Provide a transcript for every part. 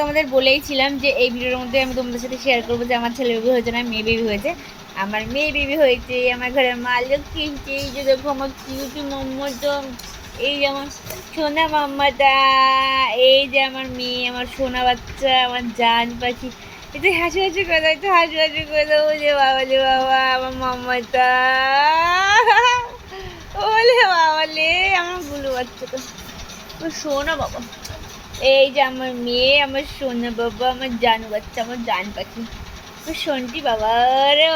তোমাদের বলেইছিলাম যে এই ভিডিওর মধ্যে আমি তোমাদের সাথে শেয়ার করবো যে আমার ছেলে বেবি হয়েছে না মেয়ে বেবি হয়েছে। আমার মেয়ে বেবি হয়েছে, আমার ঘরে মা লক্ষ্মী। এই যে দেখো আমার কিউটি মাম্মাটা, এই যে আমার সোনা মাম্মাটা, এই যে আমার মেয়ে, আমার সোনা বাচ্চা, আমার জান পাখি। একটু হাসি হাসি করে দাও, একটু হাসি হাসি করে দাও। ওলে বাবা আমার মাম্মাটা, ওলে বাবা লে আমার গুলু বাচ্চাটা, সোনা বাবা। এই যে আমার মেয়ে, আমার সোনা বাবা, আমার জানু বাচ্চা, আমার জান পাখি, আমার শোনটি বাবা। রে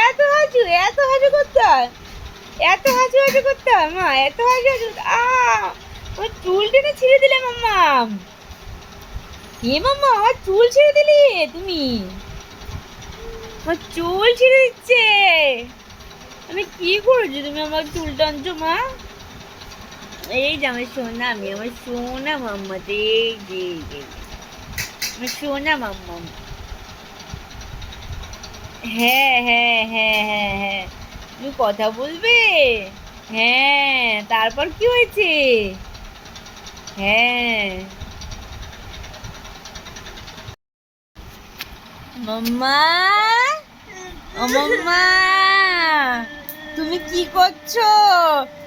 এত হাসু, এত হাসু করতে হয়, এত হাসু হাসু করতে হয় মা, এত হাসু হাসু। আমার চুল টেনে ছিঁড়ে দিলে মাম্মা। এ মাম্মা আমার চুল ছিঁড়ে দিলি তুমি, আমার চুল ছিঁড়ে দিচ্ছে। আমি কি করেছি, তুমি আমার চুল টানছো মা? এই যে আমার সোনা, আমি আমার সোনা মাম্মা, এই যে আমার সোনা মাম্মা। হ্যাঁ হ্যাঁ হ্যাঁ হ্যাঁ হ্যাঁ, তুমি কথা বলবে? হ্যাঁ, তারপর কি হয়েছে? হ্যাঁ মাম্মা, ও মাম্মা, তুমি কি করছো?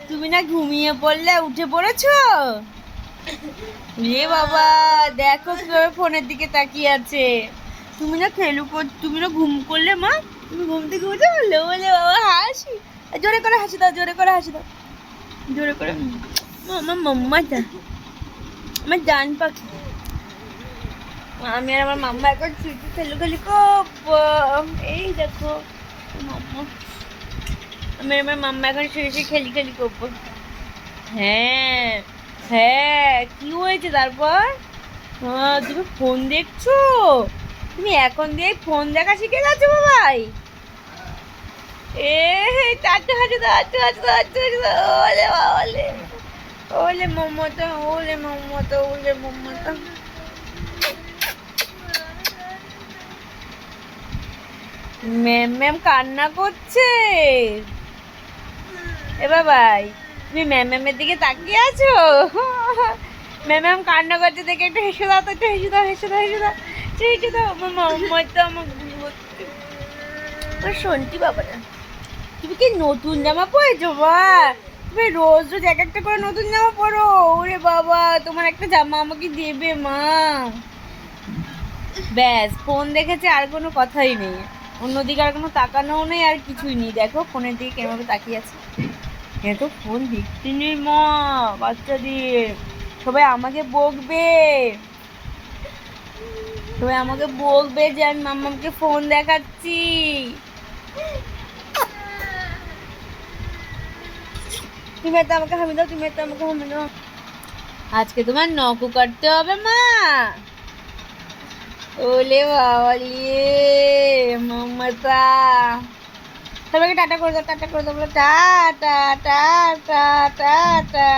তুমি না ঘুমিয়ে পড়লে, উঠে পড়েছো? রে বাবা, দেখো কিভাবে ফোনের দিকে তাকিয়ে আছে। তুমি না তুমি না ঘুম করলে মা, তুমি ঘুম থেকে উঠে বললে বলে বাবা হাসি। জোরে করে হাসি দাও, জোরে করে হাসি দাও, জোরে করে। আমার মাম্মা যা, আমার জান পাখি। আমি আর আমার মাম্মা এখন ছুটি খেলু খেলি খুব। এই দেখো মাম্মা, আমি আর আমার মাম্মা এখন শুয়ে খেলি খেলি করবো। হ্যাঁ হ্যাঁ, কি হয়েছে তারপর? তুমি ফোন দেখছো? তুমি এখন দিয়ে ফোন দেখা শিখে গেছো বাবাই? এ চারটে হাজু দাও, আটটু হাজু দাও, আটটু হাজু দাও। ওলে ওলে, ওলে মমতা, ওলে মমতা, ওলে মমতা। ম্যাম ম্যাম কান্না করছে। এ বাবাই, তুমি ম্যাম ম্যামের দিকে তাকিয়ে আছো? ম্যাম ম্যাম কান্না করছে দেখে একটু হেসে দাও তো, একটু হেসে দাও, হেসে দাও, হেসে দাও, হেসে দাও। আমার মাম্মা তো আমার গুলি করছে, আমার শোনটি বাবাটা। তুমি কি নতুন জামা পরেছো মা? তুমি রোজ রোজ এক একটা করে নতুন জামা পরো। ওরে বাবা, তোমার একটা জামা আমাকে দেবে মা? ব্যাস, ফোন দেখেছে, আর কোনো কথাই নেই, অন্যদিকে আর কোনো তাকানোও নেই, আর কিছুই নেই। দেখো ফোনের দিকে কেমন তাকিয়ে আছে। এত ফোন দেখতে নেই মা বাচ্চাদের, সবাই আমাকে বকবে, সবাই আমাকে বলবে যে আমি মাম্মাকে ফোন দেখাচ্ছি। তুমি তো আমাকে হামি দাও, তুমি তো আমাকে হামি দাও। আজকে তোমার নখও কাটতে হবে মা। ওলে বাবালিয়ে মাম্মাটা, সবাইকে টাটা করে দাও, টাটা করে দাও, বলো টাটা টাটা টাটা।